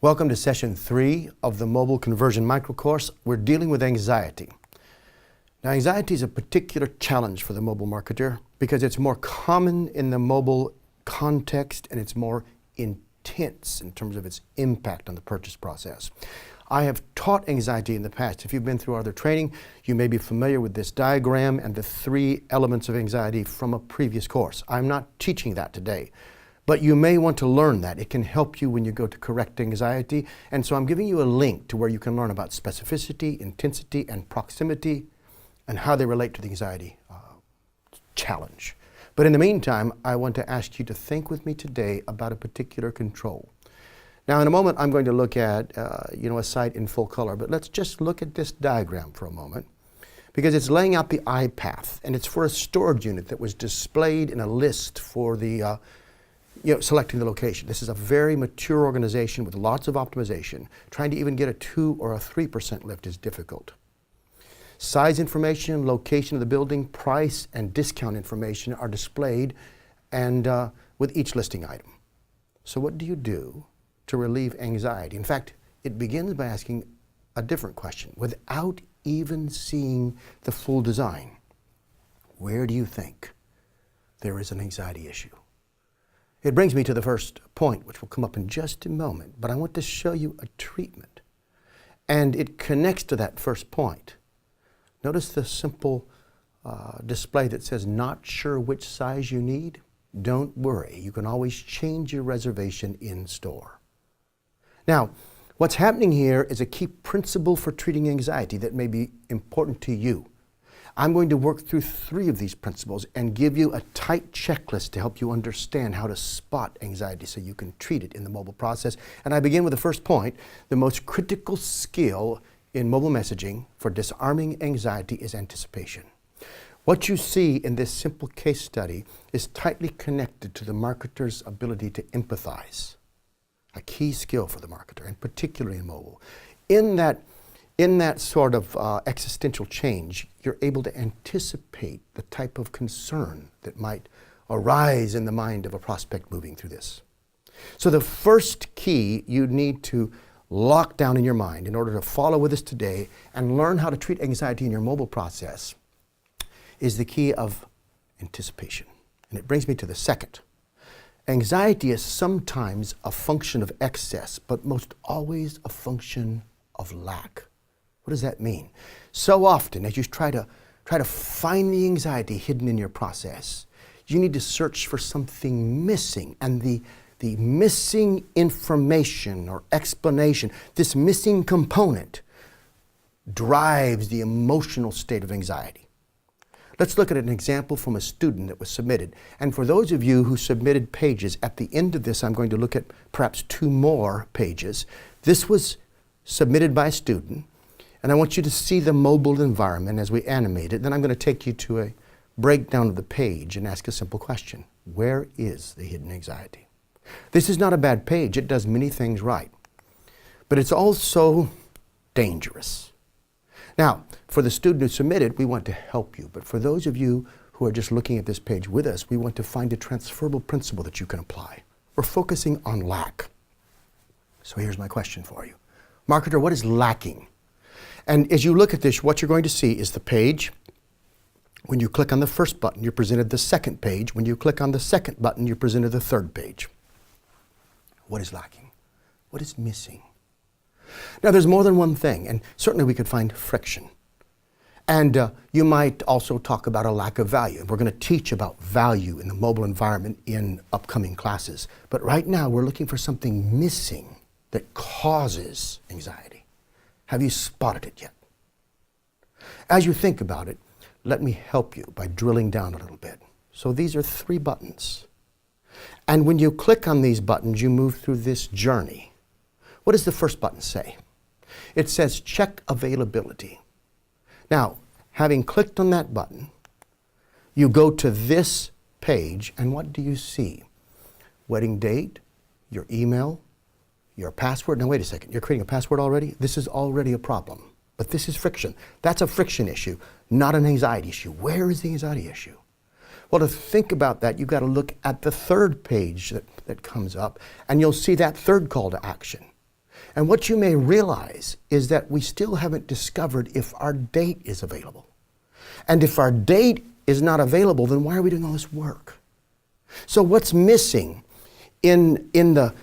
Welcome to session 3 of the Mobile Conversion Microcourse. We're dealing with anxiety. Now, anxiety is a particular challenge for the mobile marketer because it's more common in the mobile context and it's more intense in terms of its impact on the purchase process. I have taught anxiety in the past. If you've been through other training, you may be familiar with this diagram and the 3 elements of anxiety from a previous course. I'm not teaching that today. But you may want to learn that. It can help you when you go to correct anxiety. And so I'm giving you a link to where you can learn about specificity, intensity, and proximity, and how they relate to the anxiety challenge. But in the meantime, I want to ask you to think with me today about a particular control. Now, in a moment, I'm going to look at a site in full color, but let's just look at this diagram for a moment, because it's laying out the eye path, and it's for a storage unit that was displayed in a list for the selecting the location. This is a very mature organization with lots of optimization. Trying to even get a 2 or a 3% lift is difficult. Size information, location of the building, price, and discount information are displayed and with each listing item. So what do you do to relieve anxiety? In fact, it begins by asking a different question. Without even seeing the full design, where do you think there is an anxiety issue? It brings me to the first point, which will come up in just a moment, but I want to show you a treatment. And it connects to that first point. Notice the simple display that says, "Not sure which size you need?" Don't worry, you can always change your reservation in store. Now, what's happening here is a key principle for treating anxiety that may be important to you. I'm going to work through 3 of these principles and give you a tight checklist to help you understand how to spot anxiety so you can treat it in the mobile process. And I begin with the first point. The most critical skill in mobile messaging for disarming anxiety is anticipation. What you see in this simple case study is tightly connected to the marketer's ability to empathize, a key skill for the marketer, and particularly in mobile. In that sort of existential change, you're able to anticipate the type of concern that might arise in the mind of a prospect moving through this. So the first key you need to lock down in your mind in order to follow with us today and learn how to treat anxiety in your mobile process is the key of anticipation. And it brings me to the second. Anxiety is sometimes a function of excess, but most always a function of lack. What does that mean? So often, as you try to find the anxiety hidden in your process, you need to search for something missing. And the missing information or explanation, this missing component, drives the emotional state of anxiety. Let's look at an example from a student that was submitted. And for those of you who submitted pages, at the end of this, I'm going to look at perhaps 2 more pages. This was submitted by a student. And I want you to see the mobile environment as we animate it. Then I'm going to take you to a breakdown of the page and ask a simple question. Where is the hidden anxiety? This is not a bad page. It does many things right. But it's also dangerous. Now, for the student who submitted, we want to help you. But for those of you who are just looking at this page with us, we want to find a transferable principle that you can apply. We're focusing on lack. So here's my question for you. Marketer, what is lacking? And as you look at this, what you're going to see is the page. When you click on the first button, you're presented the second page. When you click on the second button, you're presented the third page. What is lacking? What is missing? Now, there's more than one thing, and certainly we could find friction. And you might also talk about a lack of value. And we're going to teach about value in the mobile environment in upcoming classes. But right now, we're looking for something missing that causes anxiety. Have you spotted it yet? As you think about it, let me help you by drilling down a little bit. So these are 3 buttons. And when you click on these buttons, you move through this journey. What does the first button say? It says check availability. Now, having clicked on that button, you go to this page, and what do you see? Wedding date, your email, your password. Now wait a second, you're creating a password already? This is already a problem, but this is friction. That's a friction issue, not an anxiety issue. Where is the anxiety issue? Well, to think about that, you've got to look at the third page that comes up, and you'll see that third call to action. And what you may realize is that we still haven't discovered if our date is available. And if our date is not available, then why are we doing all this work? So what's missing in the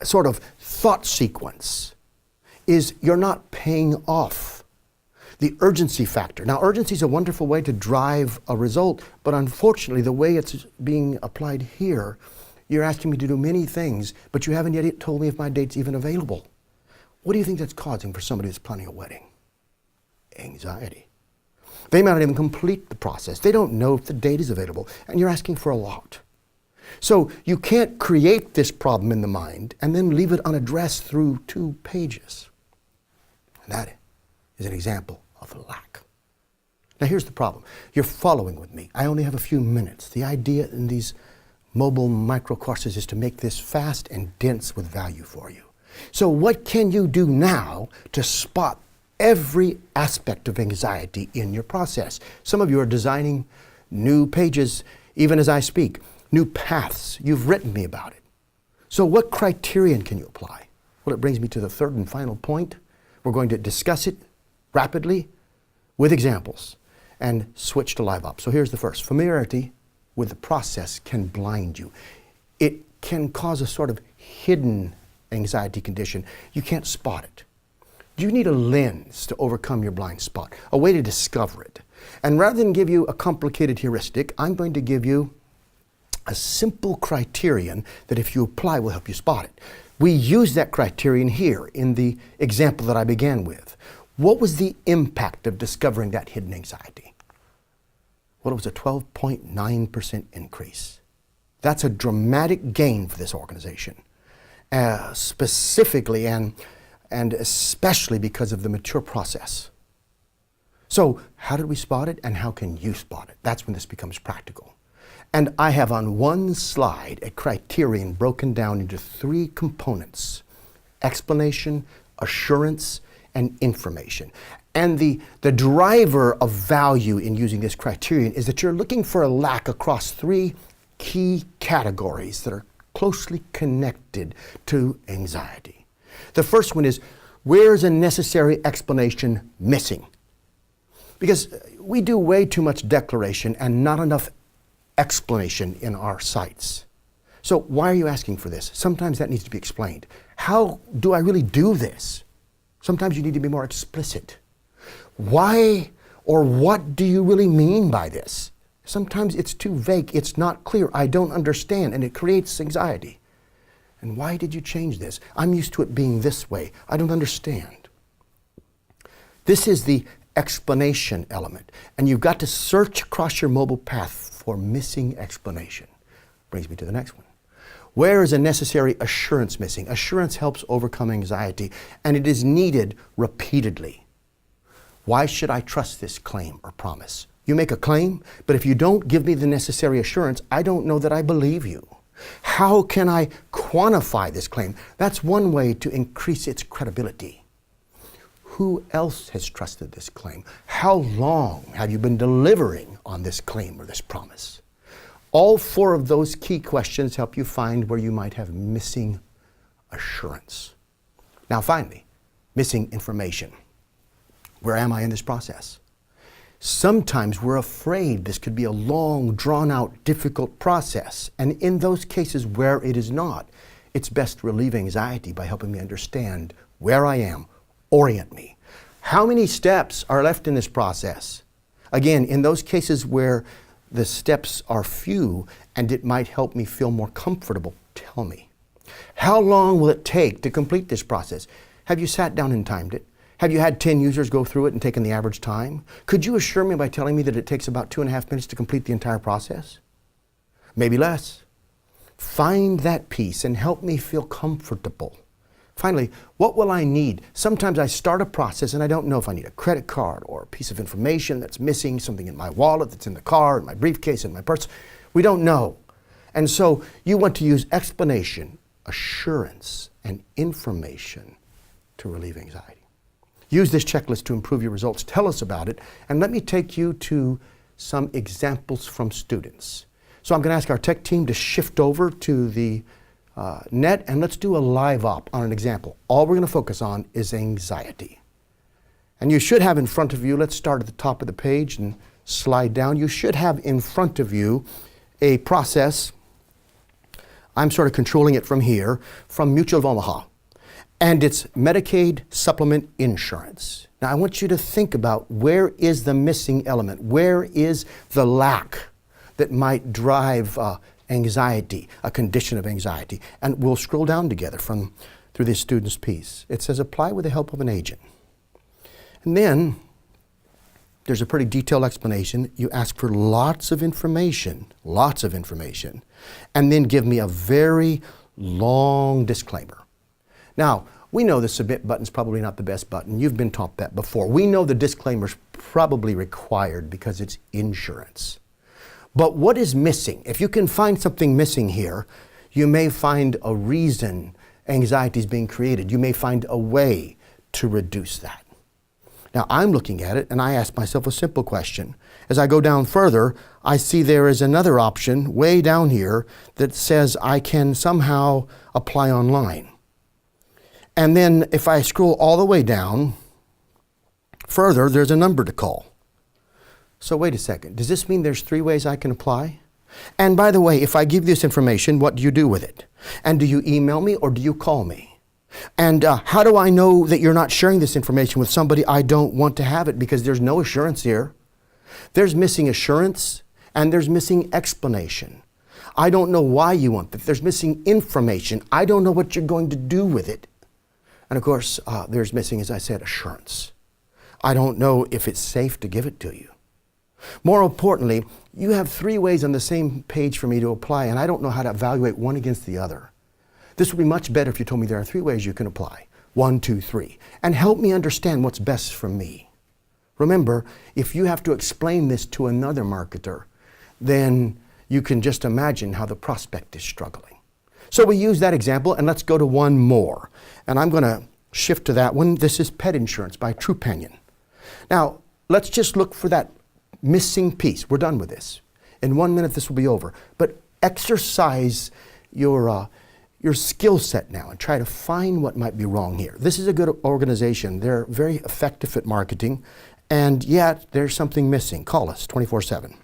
sort of thought sequence is you're not paying off the urgency factor. Now, urgency is a wonderful way to drive a result, but unfortunately, the way it's being applied here, you're asking me to do many things, but you haven't yet told me if my date's even available. What do you think that's causing for somebody that's planning a wedding? Anxiety. They might not even complete the process. They don't know if the date is available, and you're asking for a lot. So you can't create this problem in the mind and then leave it unaddressed through 2 pages. And that is an example of lack. Now here's the problem. You're following with me. I only have a few minutes. The idea in these mobile micro courses is to make this fast and dense with value for you. So what can you do now to spot every aspect of anxiety in your process? Some of you are designing new pages even as I speak, new paths. You've written me about it. So what criterion can you apply? Well, it brings me to the third and final point. We're going to discuss it rapidly with examples and switch to live ops. So here's the first. Familiarity with the process can blind you. It can cause a sort of hidden anxiety condition. You can't spot it. You need a lens to overcome your blind spot, a way to discover it. And rather than give you a complicated heuristic, I'm going to give you a simple criterion that if you apply will help you spot it. We use that criterion here in the example that I began with. What was the impact of discovering that hidden anxiety? Well, it was a 12.9% increase. That's a dramatic gain for this organization, specifically and especially because of the mature process. So how did we spot it and how can you spot it? That's when this becomes practical. And I have on one slide a criterion broken down into 3 components: explanation, assurance, and information. And the driver of value in using this criterion is that you're looking for a lack across 3 key categories that are closely connected to anxiety. The first one is, where is a necessary explanation missing? Because we do way too much declaration and not enough explanation in our sites. So why are you asking for this? Sometimes that needs to be explained. How do I really do this? Sometimes you need to be more explicit. Why or what do you really mean by this? Sometimes it's too vague, it's not clear, I don't understand, and it creates anxiety. And why did you change this? I'm used to it being this way. I don't understand. This is the explanation element. And you've got to search across your mobile path for missing explanation. Brings me to the next one. Where is a necessary assurance missing? Assurance helps overcome anxiety, and it is needed repeatedly. Why should I trust this claim or promise? You make a claim, but if you don't give me the necessary assurance, I don't know that I believe you. How can I quantify this claim? That's one way to increase its credibility. Who else has trusted this claim? How long have you been delivering on this claim or this promise? All 4 of those key questions help you find where you might have missing assurance. Now finally, missing information. Where am I in this process? Sometimes we're afraid this could be a long, drawn-out, difficult process. And in those cases where it is not, it's best to relieve anxiety by helping me understand where I am, orient me. How many steps are left in this process? Again, in those cases where the steps are few and it might help me feel more comfortable, tell me. How long will it take to complete this process? Have you sat down and timed it? Have you had 10 users go through it and taken the average time? Could you assure me by telling me that it takes about 2.5 minutes to complete the entire process? Maybe less. Find that piece and help me feel comfortable. Finally, what will I need? Sometimes I start a process and I don't know if I need a credit card or a piece of information that's missing, something in my wallet that's in the car, in my briefcase, in my purse. We don't know. And so you want to use explanation, assurance, and information to relieve anxiety. Use this checklist to improve your results. Tell us about it, and let me take you to some examples from students. So I'm going to ask our tech team to shift over to the net, and let's do a live op on an example. All we're going to focus on is anxiety. And you should have in front of you, let's start at the top of the page and slide down. You should have in front of you a process. I'm sort of controlling it from here, from Mutual of Omaha. And it's Medicaid supplement insurance. Now I want you to think about, where is the missing element? Where is the lack that might drive anxiety, a condition of anxiety? And we'll scroll down together through this student's piece. It says, apply with the help of an agent. And then there's a pretty detailed explanation. You ask for lots of information, and then give me a very long disclaimer. Now, we know the submit button's probably not the best button. You've been taught that before. We know the disclaimer's probably required because it's insurance. But what is missing? If you can find something missing here, you may find a reason anxiety is being created. You may find a way to reduce that. Now, I'm looking at it and I ask myself a simple question. As I go down further, I see there is another option way down here that says I can somehow apply online. And then if I scroll all the way down further, there's a number to call. So wait a second, does this mean there's 3 ways I can apply? And by the way, if I give this information, what do you do with it? And do you email me or do you call me? And how do I know that you're not sharing this information with somebody I don't want to have it? Because there's no assurance here. There's missing assurance and there's missing explanation. I don't know why you want that. There's missing information. I don't know what you're going to do with it. And of course, there's missing, as I said, assurance. I don't know if it's safe to give it to you. More importantly, you have 3 ways on the same page for me to apply, and I don't know how to evaluate one against the other. This would be much better if you told me there are 3 ways you can apply. 1, 2, 3. And help me understand what's best for me. Remember, if you have to explain this to another marketer, then you can just imagine how the prospect is struggling. So we use that example, and let's go to one more. And I'm going to shift to that one. This is Pet Insurance by Trupanion. Now, let's just look for that missing piece. We're done with this. In 1 minute, this will be over. But exercise your skill set now and try to find what might be wrong here. This is a good organization. They're very effective at marketing, and yet there's something missing. Call us 24/7.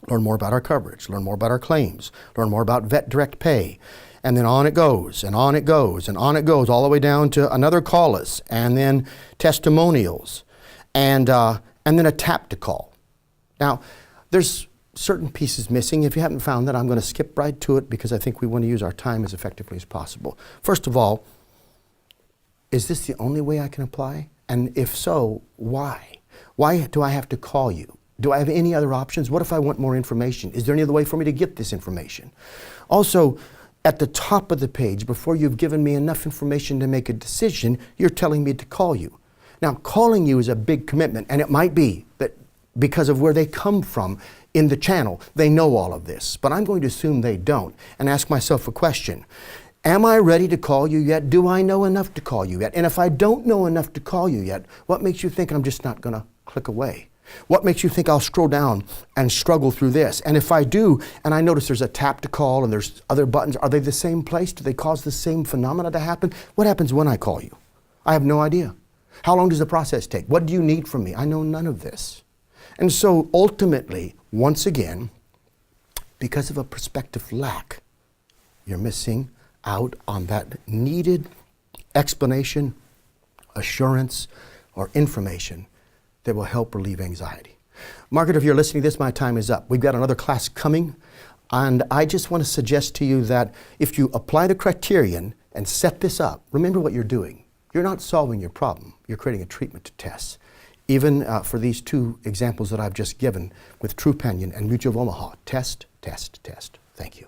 Learn more about our coverage, learn more about our claims, learn more about Vet Direct Pay. And then on it goes, and on it goes, and on it goes, all the way down to another call us, and then testimonials, and then a tap to call. Now, there's certain pieces missing. If you haven't found that, I'm going to skip right to it because I think we want to use our time as effectively as possible. First of all, is this the only way I can apply? And if so, why? Why do I have to call you? Do I have any other options? What if I want more information? Is there any other way for me to get this information? Also, at the top of the page, before you've given me enough information to make a decision, you're telling me to call you. Now, calling you is a big commitment, and it might be that because of where they come from in the channel, they know all of this. But I'm going to assume they don't and ask myself a question. Am I ready to call you yet? Do I know enough to call you yet? And if I don't know enough to call you yet, what makes you think I'm just not going to click away? What makes you think I'll scroll down and struggle through this? And if I do, and I notice there's a tap to call and there's other buttons, are they the same place? Do they cause the same phenomena to happen? What happens when I call you? I have no idea. How long does the process take? What do you need from me? I know none of this. And so ultimately, once again, because of a perspective lack, you're missing out on that needed explanation, assurance, or information that will help relieve anxiety. Margaret, if you're listening to this, my time is up. We've got another class coming, and I just want to suggest to you that if you apply the criterion and set this up, remember what you're doing. You're not solving your problem. You're creating a treatment to test. Even for these 2 examples that I've just given with Trupanion and Mutual of Omaha. Test, test, test. Thank you.